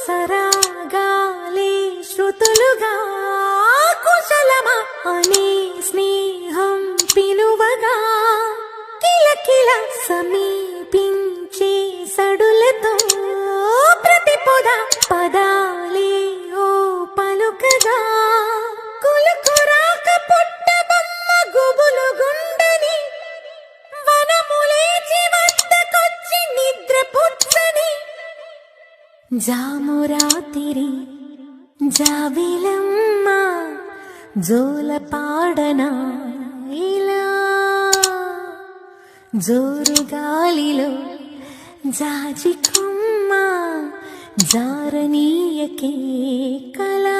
సరాగాలే శృతులుగా కుశలమా అనే స్నేహం పిలువగా కిలకిల సమీపించే సడులతో ప్రతి పొద పదాలే ఓ పలుకగా కులుకురాక పుట్టబొమ్మ గుబులు గుండని వనములేచి వద్దకొచ్చి నిద్ర పుచ్చని జామురాతిరి జాబిలమ్మ జోల పాడనా ఇలా జోరు గాలిలో జాజి కొమ్మ జారనీయకే కళా